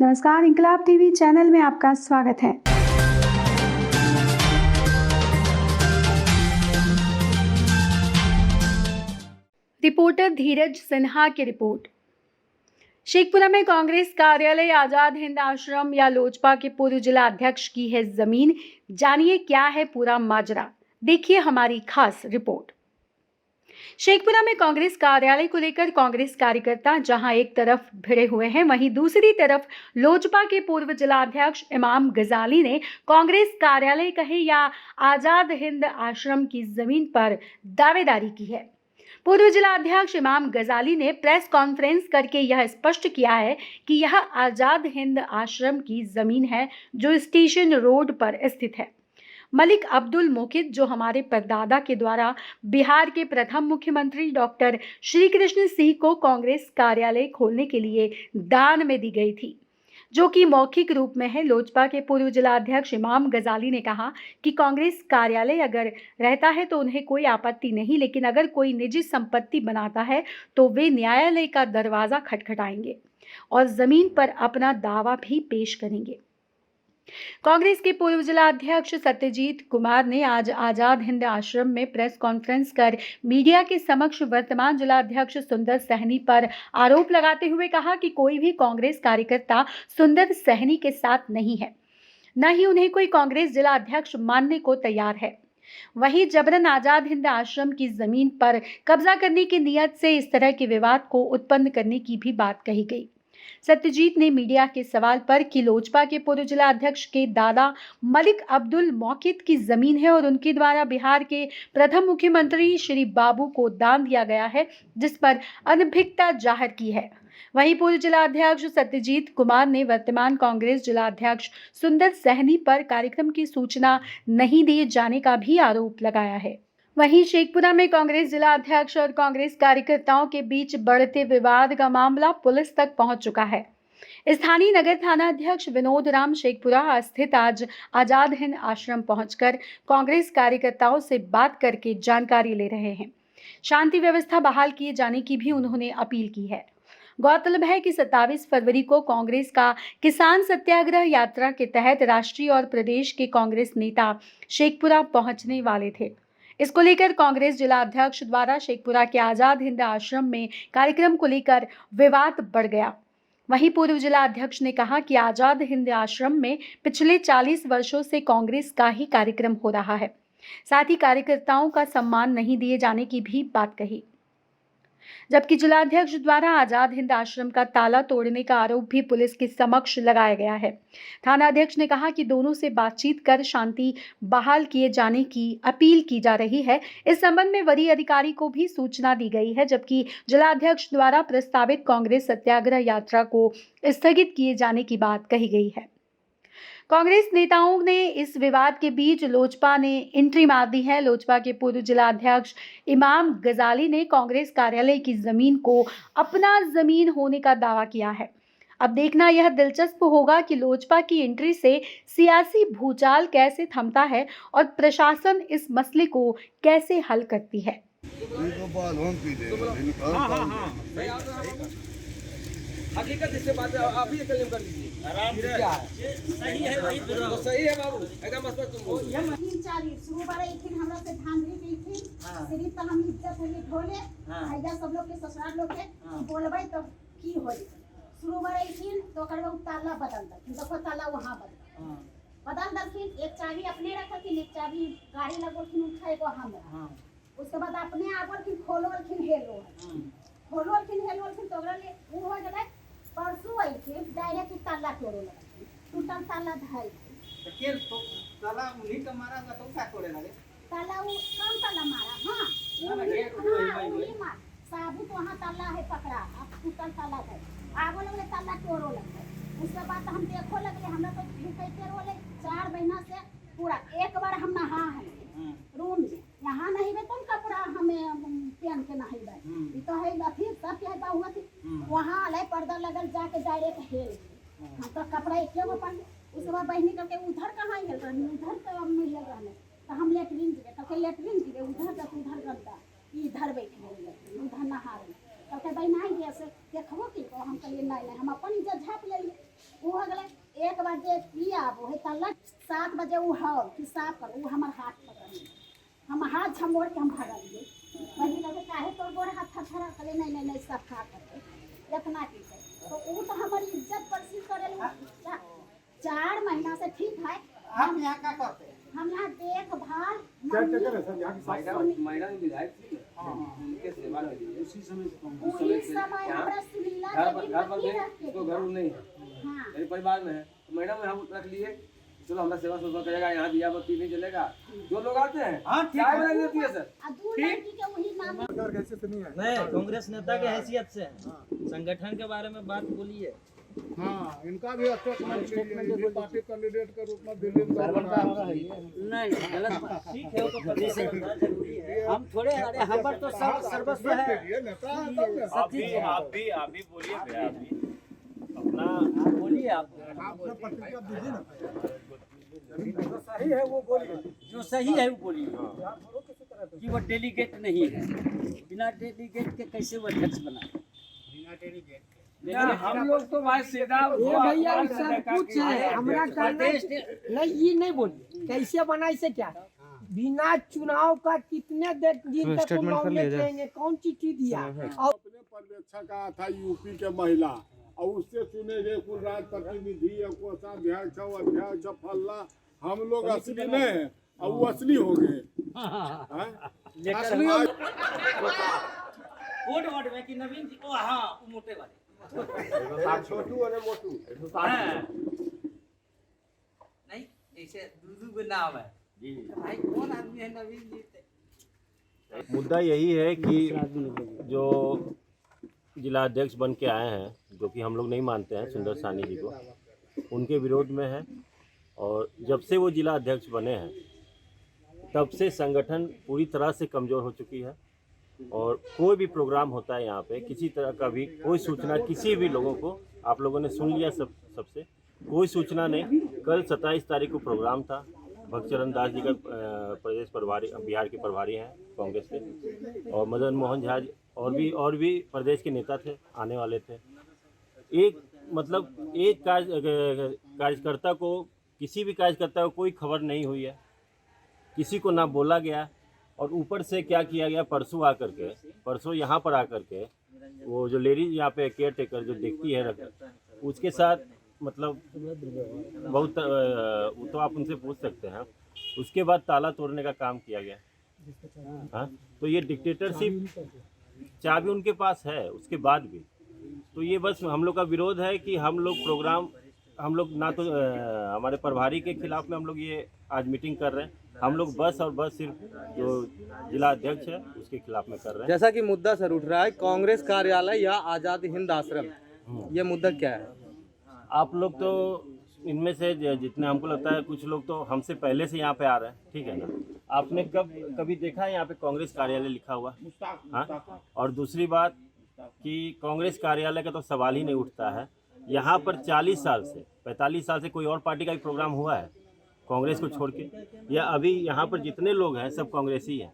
नमस्कार, इंकलाब TV channel में आपका स्वागत है। रिपोर्टर धीरज सिन्हा की रिपोर्ट। शेखपुरा में कांग्रेस कार्यालय, आजाद हिंद आश्रम या लोजपा के पूर्व जिला अध्यक्ष की है जमीन। जानिए क्या है पूरा माजरा, देखिए हमारी खास रिपोर्ट। शेखपुरा में कांग्रेस कार्यालय को लेकर कांग्रेस कार्यकर्ता जहां एक तरफ भिड़े हुए हैं, वहीं दूसरी तरफ लोजपा के पूर्व जिला अध्यक्ष इमाम गजाली ने कांग्रेस कार्यालय कहे या आजाद हिंद आश्रम की जमीन पर दावेदारी की है। पूर्व जिला अध्यक्ष इमाम गजाली ने प्रेस कॉन्फ्रेंस करके यह स्पष्ट किया है कि यह आजाद हिंद आश्रम की जमीन है जो स्टेशन रोड पर स्थित है। मलिक अब्दुल मोकित, जो हमारे परदादा के द्वारा बिहार के प्रथम मुख्यमंत्री डॉक्टर श्री कृष्ण सिंह को कांग्रेस कार्यालय खोलने के लिए दान में दी गई थी, जो कि मौखिक रूप में है। लोजपा के पूर्व जिला अध्यक्ष इमाम गजाली ने कहा कि कांग्रेस कार्यालय अगर रहता है तो उन्हें कोई आपत्ति नहीं, लेकिन अगर कोई निजी संपत्ति बनाता है तो वे न्यायालय का दरवाजा खटखटाएंगे और जमीन पर अपना दावा भी पेश करेंगे। कांग्रेस के पूर्व जिला अध्यक्ष सत्यजीत कुमार ने आज आजाद हिंद आश्रम में प्रेस कॉन्फ्रेंस कर मीडिया के समक्ष वर्तमान जिला अध्यक्ष सुंदर सहनी पर आरोप लगाते हुए कहा कि कोई भी कांग्रेस कार्यकर्ता सुंदर सहनी के साथ नहीं है, न ही उन्हें कोई कांग्रेस जिला अध्यक्ष मानने को तैयार है। वहीं जबरन आजाद हिंद आश्रम की जमीन पर कब्जा करने की नीयत से इस तरह के विवाद को उत्पन्न करने की भी बात कही गई। सत्यजीत ने मीडिया के सवाल पर कि लोजपा के पूर्व जिला अध्यक्ष के दादा मलिक अब्दुल मोकित की जमीन है और उनके द्वारा बिहार के प्रथम मुख्यमंत्री श्री बाबू को दान दिया गया है, जिस पर अनभिज्ञता जाहिर की है। वहीं पूर्व जिला अध्यक्ष सत्यजीत कुमार ने वर्तमान कांग्रेस जिला अध्यक्ष सुंदर सहनी पर कार्यक्रम की सूचना नहीं दिए जाने का भी आरोप लगाया है। वहीं शेखपुरा में कांग्रेस जिला अध्यक्ष और कांग्रेस कार्यकर्ताओं के बीच बढ़ते विवाद का मामला पुलिस तक पहुंच चुका है। स्थानीय नगर थाना अध्यक्ष विनोद राम शेखपुरा स्थित आज आजाद हिंद आश्रम पहुंचकर कांग्रेस कार्यकर्ताओं से बात करके जानकारी ले रहे हैं। शांति व्यवस्था बहाल किए जाने की भी उन्होंने अपील की है। गौरतलब है कि 27 फरवरी को कांग्रेस का किसान सत्याग्रह यात्रा के तहत राष्ट्रीय और प्रदेश के कांग्रेस नेता शेखपुरा पहुंचने वाले थे। इसको लेकर कांग्रेस जिला अध्यक्ष द्वारा शेखपुरा के आजाद हिंद आश्रम में कार्यक्रम को लेकर विवाद बढ़ गया। वहीं पूर्व जिला अध्यक्ष ने कहा कि आजाद हिंद आश्रम में पिछले 40 वर्षों से कांग्रेस का ही कार्यक्रम हो रहा है, साथ ही कार्यकर्ताओं का सम्मान नहीं दिए जाने की भी बात कही। जबकि जिलाध्यक्ष द्वारा आजाद हिंद आश्रम का ताला तोड़ने का आरोप भी पुलिस के समक्ष लगाया गया है। थाना अध्यक्ष ने कहा कि दोनों से बातचीत कर शांति बहाल किए जाने की अपील की जा रही है। इस संबंध में वरीय अधिकारी को भी सूचना दी गई है, जबकि जिलाध्यक्ष द्वारा प्रस्तावित कांग्रेस सत्याग्रह यात्रा को स्थगित किए जाने की बात कही गई है। कांग्रेस नेताओं ने इस विवाद के बीच लोजपा ने एंट्री मार दी है। लोजपा के पूर्व जिला अध्यक्ष इमाम गजाली ने कांग्रेस कार्यालय की जमीन को अपना जमीन होने का दावा किया है। अब देखना यह दिलचस्प होगा कि लोजपा की एंट्री से सियासी भूचाल कैसे थमता है और प्रशासन इस मसले को कैसे हल करती है। हकीकत इससे बात आप ही क्लेम कर लीजिए। आराम से क्या है? सही है भाई, तो सही है बाबू, एकदम मस्त तुम बोल। ये 40 शुरू बारे एक दिन हमरा से धांधली की थी, सिर्फ तो हम इज्जत होली ढोले, आइजा सब लोग के ससुराल लोग के बोलबै तो की होई। शुरू बारे एक दिन तो करबो ताला बदल द, देखो ताला वहां बदल दखिन, एक चाबी अपने रखथिन, एक चाबी गाड़ी लगोथिन उठाए को हमरा। उसके बाद अपने आगोथिन खोलोथिन हेलो तो ओकरा ले उ हो गेलै। परसू आई थे डायरेक्ट ताला तोड़ो लगा, टूटल ताला धाई तो के तो ताला उन्हीं का मारा तो क्या तोड़े लगे? ताला वो कौन ताला मारा? हां वही मार साबुत वहां ताला है पकड़ा, अब टूटल ताला है आगो लगे, ताला तोड़ो लगे। उसके बाद हम देखो लगले, हमरा तो कहते रोले 4 महीना से पूरा एक बार हम नहा है रूम में, यहाँ नहीं बे तुम कपड़ा हमें पहन के नहीं बे तो है अथी सब क्या है हुआ थी वहाँ अले पर्दा लगल जाके डायरेक्ट हेल हम तो कपड़ा एक गो पहन। उसके बाद बहनी करके उधर कहाँ हेल रही, उधर तो मिल रहा तो हम लेटरिन गए, तो लेटरिन गए उधर तक उधर गंदा इधर बैठे उधर नहा रहे, तो बहना ही से देखो कि हम कहिए नहीं हम अपन इज्जत झाँप ले वो हो गए 1 बजे पिया वो है तल्ला 7 बजे वो हो कि साफ कर वो हमार हाथ पकड़ हम हाथ छमोड़ के हम भगा लिए वही लगे काहे तोर गोर हाथ थरथरा करे नहीं सब खा करके इतना की तो वो तो हमारी इज्जत परसी करे 4 महीना से ठीक है। हम यहाँ क्या करते हैं? हम यहाँ देखभाल महिला विधायक थी उनके सेवा में दी उसी समय से कम। पूरी समय हमरा सुनीला देवी घर पर पति गए रख के तो घर नहीं है हाँ मेरे परिवार में है तो मैडम हम रख लिए चलो हमारा सेवा सुवा करेगा यहाँ दिया बत्ती नहीं चलेगा जो लोग आते हैं हाँ, ठीक चाय है। बनानी होती है सर आ दू लड़की के वही नाम नहीं कांग्रेस नेता के हैसियत से संगठन के बारे में बात बोलिए। हाँ इनका भी अच्छा स्टेटमेंट भी पार्टी कैंडिडेट के रूप में दिल्ली में नहीं गलत बात। ठीक है वो तो प्रदेश से जरूरी है हम थोड़े अरे हम पर तो सब सर्वस्व है ये नेता है तब ना। सब चीज है। आप भी बोलिए भैया आप भी अपना आप बोलिए आप आपने प्रतिक्रिया दीजिए ना। सही है वो बोलिए। जो सही है वो बोलिए कि वो डेलीगेट नहीं है बिना डेलीगेट के कैसे वो अध्यक्ष बना हम लोग तो भाई सीधा भैया सब कुछ है हमरा करना नहीं ये नहीं बोलिए कैसे बनाई से क्या बिना चुनाव का कितने दिन तक नॉमिनेट रहेंगे कौन चिट्ठी दिया और अपने पर्यवेक्षक आया था यूपी के महिला और उससे चुने गए कुल राज प्रतिनिधि कोषाध्यक्ष अध्यक्ष फल्ला हम लोग असली नहीं है और वो असली हो गए हैं? असली वोट वोट में कि नवीन जी ओ हां वो मोटे वाले छोटू और मोटू नहीं ऐसे दूर को नाम है जी भाई कौन आदमी है नवीन जी मुद्दा यही है कि जो जिला अध्यक्ष बन के आए हैं जो कि हम लोग नहीं मानते हैं सुंदर सानी जी को उनके विरोध में है और जब से वो जिला अध्यक्ष बने हैं तब से संगठन पूरी तरह से कमज़ोर हो चुकी है और कोई भी प्रोग्राम होता है यहाँ पे किसी तरह का भी कोई सूचना किसी भी लोगों को आप लोगों ने सुन लिया सबसे कोई सूचना नहीं। कल 27 तारीख को प्रोग्राम था भक्तचरण दास जी का प्रदेश प्रभारी बिहार के प्रभारी हैं कांग्रेस के और मदन मोहन झा और भी प्रदेश के नेता थे आने वाले थे। एक कार्यकर्ता को किसी भी कार्यकर्ता को कोई खबर नहीं हुई है किसी को ना बोला गया और ऊपर से क्या किया गया परसों यहाँ पर आकर के वो जो लेडीज यहाँ पे केयर टेकर जो देखती है उसके साथ मतलब बहुत तो आप उनसे पूछ सकते हैं उसके बाद ताला तोड़ने का काम किया गया। हाँ तो ये डिक्टेटरशिप चाबी उनके पास है उसके बाद भी तो ये बस हम लोग का विरोध है कि हम लोग ना तो हमारे प्रभारी के खिलाफ में हम लोग ये आज मीटिंग कर रहे हैं हम लोग बस सिर्फ जो जिला अध्यक्ष है उसके खिलाफ में कर रहे हैं। जैसा कि मुद्दा सर उठ रहा है कांग्रेस कार्यालय या आज़ाद हिंद आश्रम ये मुद्दा क्या है? आप लोग तो इनमें से जितने हमको लगता है कुछ लोग तो हमसे पहले से यहाँ पे आ रहे हैं ठीक है ना। आपने कभी देखा है यहाँ पे कांग्रेस कार्यालय लिखा हुआ? हाँ और दूसरी बात कि कांग्रेस कार्यालय का तो सवाल ही नहीं उठता है। यहाँ पर 45 साल से कोई और पार्टी का भी प्रोग्राम हुआ है कांग्रेस को छोड़ के या अभी यहाँ पर जितने लोग हैं सब कांग्रेसी हैं।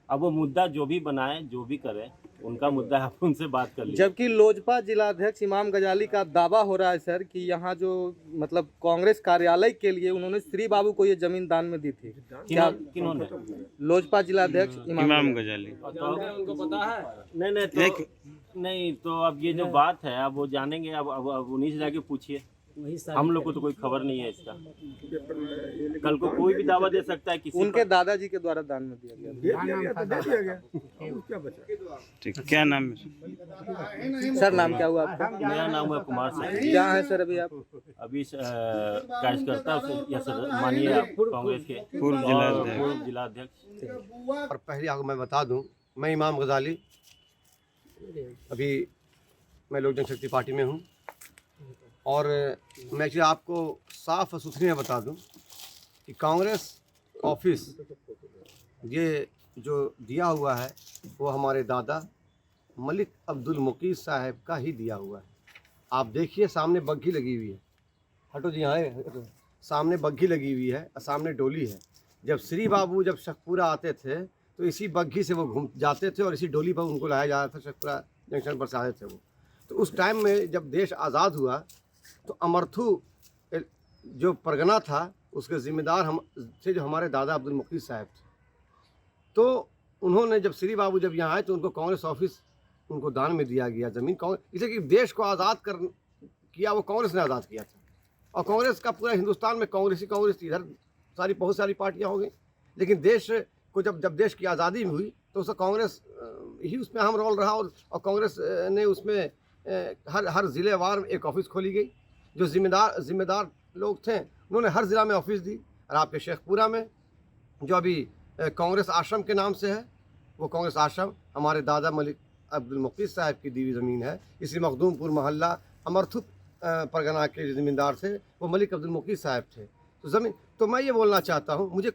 अब वो मुद्दा जो भी बनाए जो भी करें उनका मुद्दा आप उनसे बात कर लीजिए। जबकि लोजपा जिलाध्यक्ष इमाम गजाली का दावा हो रहा है सर कि यहाँ जो मतलब कांग्रेस कार्यालय के लिए उन्होंने श्री बाबू को ये जमीन दान में दी थी। क्या किन्होंने? लोजपा जिलाध्यक्ष इमाम गजाली। उनको पता है नहीं तो अब ये जो बात है अब वो जानेंगे अब उन्हीं से जाके पूछिए। हम लोग को तो कोई खबर नहीं है इसका। कल को कोई भी दावा दे सकता है किसी उनके दादाजी के द्वारा दान में दिया गया। ठीक क्या नाम है सर नाम क्या हुआ आपका? मेरा नाम है कुमार सिंह। क्या है सर अभी आप? अभी कार्यकर्ता या मानिए आप कांग्रेस के पूर्व जिला अध्यक्ष। और पहले आपको मैं बता दूं मैं इमाम गजाली अभी मैं लोक जनशक्ति पार्टी में हूं और मैं एक्चुअली आपको साफ और सुथरी में बता दूं कि कांग्रेस ऑफिस ये जो दिया हुआ है वो हमारे दादा मलिक अब्दुल मुकीस साहब का ही दिया हुआ है। आप देखिए सामने बग्घी लगी हुई है। हटो जी यहाँ सामने बग्घी लगी हुई है और सामने डोली है। जब श्री बाबू जब शेखपुरा आते थे तो इसी बग्घी से वो घूम जाते थे और इसी डोली पर उनको लाया जाता था। शेखपुरा जंक्शन पर से आए थे वो। तो उस टाइम में जब देश आज़ाद हुआ तो अमरथू जो परगना था उसके ज़िम्मेदार हम थे जो हमारे दादा अब्दुल मुकीद साहब थे। तो उन्होंने जब श्री बाबू जब यहाँ आए तो उनको कांग्रेस ऑफिस उनको दान में दिया गया ज़मीन, कांग्रेस इसलिए कि देश को आज़ाद कर किया वो कांग्रेस ने आज़ाद किया था। और कांग्रेस का पूरा हिंदुस्तान में कांग्रेस थी, इधर बहुत सारी पार्टियाँ हो गई, लेकिन देश को जब देश की आज़ादी हुई तो उसका कांग्रेस ही उसमें अहम रोल रहा। और कांग्रेस ने उसमें हर ज़िलेवार एक ऑफिस खोली गई। जो ज़िम्मेदार लोग थे उन्होंने हर ज़िला में ऑफिस दी। और आपके शेखपुरा में जो अभी कांग्रेस आश्रम के नाम से है, वो कांग्रेस आश्रम हमारे दादा मलिक अब्दुल मुकीद साहब की दी हुई ज़मीन है। इसी मखदूमपुर मोहल्ला अमरथू परगना के ज़मींदार थे वो मलिक अब्दुल मुकीद साहब थे। तो ज़मीन, तो मैं ये बोलना चाहता हूँ, मुझे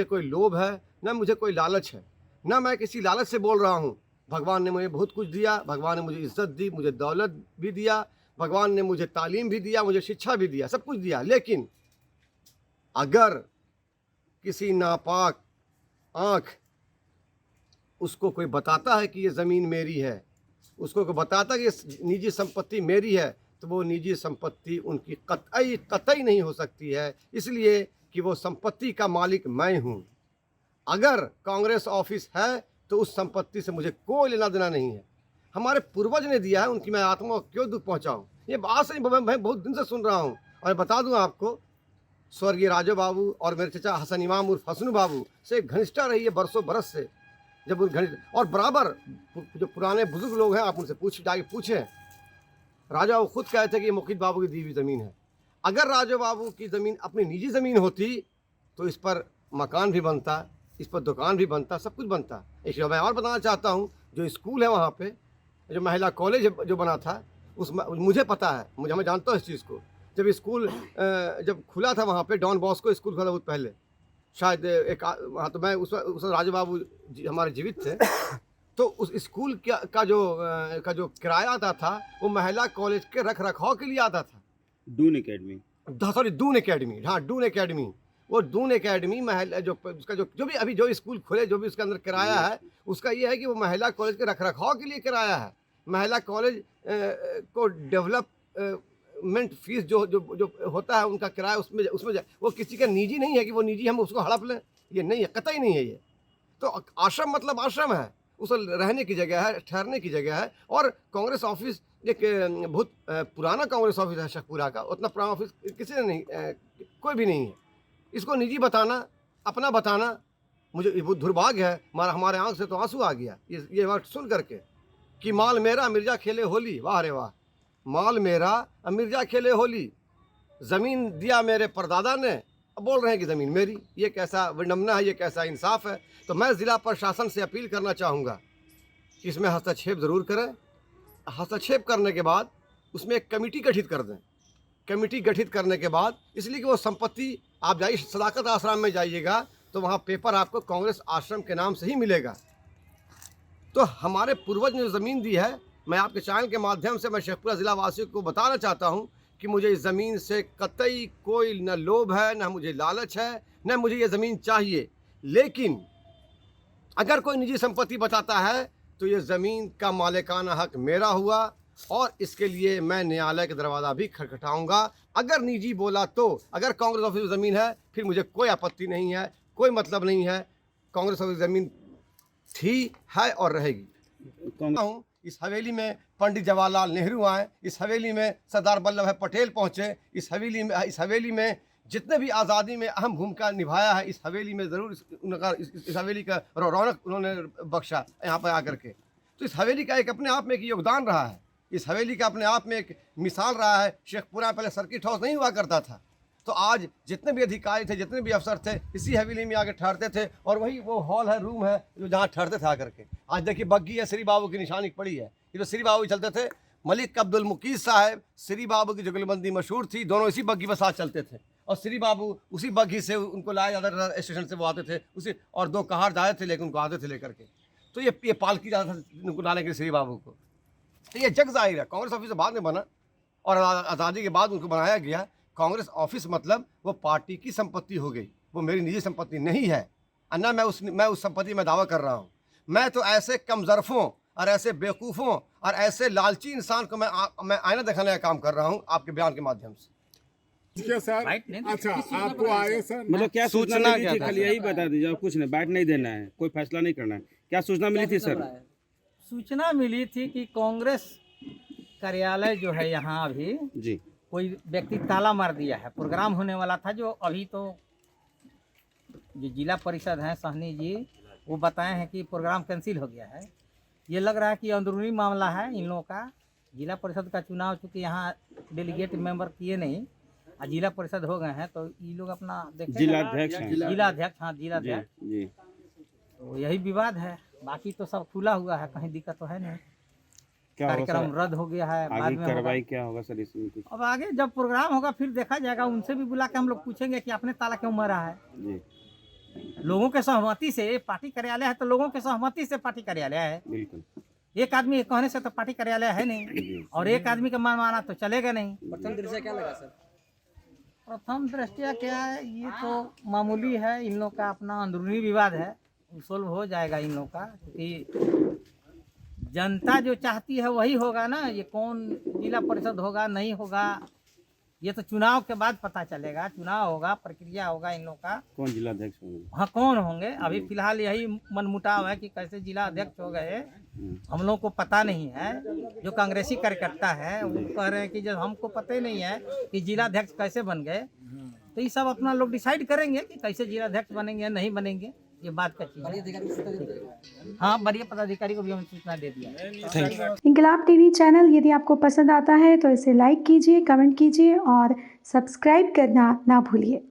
कोई लोभ है, न मुझे कोई लालच है, न मैं किसी लालच से बोल रहा हूँ। भगवान ने मुझे बहुत कुछ दिया, भगवान ने मुझे इज़्ज़त दी, मुझे दौलत भी दिया, भगवान ने मुझे तालीम भी दिया, मुझे शिक्षा भी दिया, सब कुछ दिया। लेकिन अगर किसी नापाक आँख उसको कोई बताता है कि ये ज़मीन मेरी है, उसको कोई बताता है कि ये निजी संपत्ति मेरी है, तो वो निजी संपत्ति उनकी कतई नहीं हो सकती है, इसलिए कि वो संपत्ति का मालिक मैं हूँ। अगर कांग्रेस ऑफिस है तो उस संपत्ति से मुझे कोई लेना देना नहीं है। हमारे पूर्वज ने दिया है, उनकी मैं आत्मा को क्यों दुख पहुँचाऊँ। ये बात से मैं बहुत दिन से सुन रहा हूँ। और बता दूँ आपको, स्वर्गीय राजू बाबू और मेरे चचा हसन इमाम उर्फ हसनू बाबू से घनिष्ठा रही है बरसों बरस से। जब घनिष्ठ और बराबर जो पुराने बुजुर्ग लोग हैं, आप उनसे जाके पूछें। राजा वो खुद कहते थे कि ये मुकीद बाबू की दी हुई ज़मीन है। अगर राजा बाबू की ज़मीन अपनी निजी ज़मीन होती तो इस पर मकान भी बनता, इस पर दुकान भी बनता, सब कुछ बनता। एक मैं और बताना चाहता हूँ, जो स्कूल है वहाँ पे, जो महिला कॉलेज जो बना था, मुझे पता है, मैं जानता हूँ इस चीज़ को। जब स्कूल जब खुला था वहाँ पे, डॉन बॉस्को स्कूल खुला बहुत पहले, शायद एक वहाँ, तो मैं उस राजू बाबू हमारे जीवित थे। तो उस स्कूल का जो किराया आता था वो महिला कॉलेज के रख रखाव के लिए आता था। दून एकेडमी, दून एकेडमी, हाँ दून एकेडमी। वो दून एकेडमी महिला उसका जो भी अभी जो स्कूल खुले, जो भी उसके अंदर किराया है, उसका ये है कि वो महिला कॉलेज के रख रखाव के लिए किराया है। महिला कॉलेज को डेवलपमेंट फीस जो होता है उनका किराया, उसमें वो किसी का निजी नहीं है कि वो निजी हम उसको हड़प लें, ये नहीं है, कतई नहीं है ये। तो आश्रम मतलब आश्रम है, उस रहने की जगह है, ठहरने की जगह है। और कांग्रेस ऑफिस एक बहुत पुराना कांग्रेस ऑफिस है शेखपुरा का, उतना पुराना ऑफिस किसी ने नहीं, कोई भी नहीं है। इसको निजी बताना, अपना बताना, मुझे बहुत दुर्भाग्य है। हमारे आँख से तो आंसू आ गया ये बात सुन करके कि माल मेरा मिर्जा खेले होली। वाह रे वाह, माल मेरा मिर्जा खेले होली, ज़मीन दिया मेरे परदादा ने, अब बोल रहे हैं कि ज़मीन मेरी। ये कैसा विडम्बना है, ये कैसा इंसाफ है। तो मैं ज़िला प्रशासन से अपील करना चाहूँगा कि इसमें हस्तक्षेप ज़रूर करें। हस्तक्षेप करने के बाद उसमें एक कमेटी गठित कर दें। कमेटी गठित करने के बाद, इसलिए कि वो संपत्ति, आप जाइए सदाकत आश्रम में जाइएगा तो वहाँ पेपर आपको कांग्रेस आश्रम के नाम से ही मिलेगा। तो हमारे पूर्वज ने ज़मीन दी है, मैं आपके चैनल के माध्यम से मैं शेखपुरा ज़िला वासियों को बताना चाहता हूँ कि मुझे इस ज़मीन से कतई कोई न लोभ है, न मुझे लालच है, न मुझे ये ज़मीन चाहिए। लेकिन अगर कोई निजी संपत्ति बताता है तो ये ज़मीन का मालिकाना हक मेरा हुआ और इसके लिए मैं न्यायालय का दरवाज़ा भी खटखटाऊँगा। अगर निजी बोला तो, अगर कांग्रेस ऑफिस में ज़मीन है फिर मुझे कोई आपत्ति नहीं है, कोई मतलब नहीं है। कांग्रेस ऑफिस ज़मीन थी, है और रहेगी। इस हवेली में पंडित जवाहरलाल नेहरू आए, इस हवेली में सरदार वल्लभ भाई पटेल पहुँचे, इस हवेली में जितने भी आज़ादी में अहम भूमिका निभाया है, इस हवेली में ज़रूर उनका इस हवेली का रौनक उन्होंने बख्शा यहाँ पर आकर के। तो इस हवेली का एक अपने आप में एक योगदान रहा है, इस हवेली का अपने आप में एक मिसाल रहा है। शेखपुरा पहले सर्किट हाउस नहीं हुआ करता था, तो आज जितने भी अधिकारी थे, जितने भी अफसर थे, इसी हवेली में आके ठहरते थे। और वही वो हॉल है, रूम है, जो जहाँ ठहरते थे आकर के। आज देखिए बग्गी है, श्री बाबू की निशानी पड़ी है। ये तो श्री बाबू चलते थे, मलिक अब्दुल मुकीद साहब, श्री बाबू की जुगलबंदी मशहूर थी, दोनों इसी बग्गी पर साथ चलते थे। और श्री बाबू उसी बग्गी से उनको लाया जाता था, स्टेशन से वो आते थे उसी, और 2 कहार जाए थे लेकिन उनको आते थे लेकर के। तो ये पालकी जाता था उनको लाने के श्री बाबू को। तो ये जग जाहिर है, कांग्रेस ऑफिस बाद में बना और आज़ादी के बाद उनको बनाया गया। कांग्रेस ऑफिस मतलब वो पार्टी की संपत्ति हो गई, वो मेरी निजी संपत्ति नहीं है। अन्ना मैं उस संपत्ति में दावा कर रहा हूँ। मैं तो ऐसे कमज़रफ़ों, और ऐसे बेवकूफ़ों और ऐसे लालची इंसान को मैं आईना दिखाने का काम कर रहा हूँ आपके बयान के माध्यम से। ठीक है सर। अच्छा, आपको आए सर मतलब क्या सूचना सूचना मिली क्या थी? था, कल सर? यही बता दीजिए, कुछ नहीं, बैठ नहीं देना है, कोई फैसला नहीं करना है। क्या सूचना मिली थी सर? सूचना मिली थी कि कांग्रेस कार्यालय जो है यहाँ अभी जी कोई व्यक्ति ताला मार दिया है। प्रोग्राम होने वाला था जो अभी तो जो जिला परिषद हैं सहनी जी वो बताए हैं कि प्रोग्राम कैंसिल हो गया है। ये लग रहा है कि अंदरूनी मामला है इन लोगों का। जिला परिषद का चुनाव चूँकि यहाँ डेलीगेट मेंबर किए नहीं और जिला परिषद हो गए हैं तो ये लोग अपना देखेंगे। जिलाध्यक्ष हैं। जिलाध्यक्ष, हाँ जिलाध्यक्ष। जी तो यही विवाद है, बाकी तो सब खुला हुआ है, कहीं दिक्कत तो है नहीं। क्या होगा कार्यक्रम सर? रद्द हो गया है, बाद आगे में होगा। कार्रवाई क्या होगा सर इसमें कुछ? अब आगे जब प्रोग्राम होगा फिर देखा जाएगा। उनसे भी बुला के हम लोग पूछेंगे कि आपने ताला क्यों मारा है। जी लोगों के सहमति से पार्टी कार्यालय है तो लोगों के सहमति से पार्टी कार्यालय है। बिल्कुल। एक आदमी के कहने से तो पार्टी कार्यालय है नहीं और एक आदमी का मन माना तो चलेगा नहीं। प्रथम दृश्य क्या लगा सर? प्रथम दृष्टिया क्या है, ये तो मामूली है, इन लोग का अपना अंदरूनी विवाद है, सोल्व हो जाएगा इन लोग का। क्योंकि जनता जो चाहती है वही होगा ना। ये कौन जिला परिषद होगा नहीं होगा ये तो चुनाव के बाद पता चलेगा। चुनाव होगा, प्रक्रिया होगा इन लोग का। कौन जिलाध्यक्ष होंगे? हाँ कौन होंगे, अभी फिलहाल यही मनमुटाव है कि कैसे जिला अध्यक्ष हो गए हम लोग को पता नहीं है। जो कांग्रेसी कार्यकर्ता है वो कह रहे हैं कि जब हमको पता ही नहीं है कि जिला अध्यक्ष कैसे बन गए तो ये सब अपना लोग डिसाइड करेंगे कि कैसे जिला अध्यक्ष बनेंगे या नहीं बनेंगे। ये बात का चीज है। हाँ, वरीय पदाधिकारी को भी हमने सूचना दे दिया। इंकलाब टीवी चैनल यदि आपको पसंद आता है तो इसे लाइक कीजिए, कमेंट कीजिए और सब्सक्राइब करना ना भूलिए।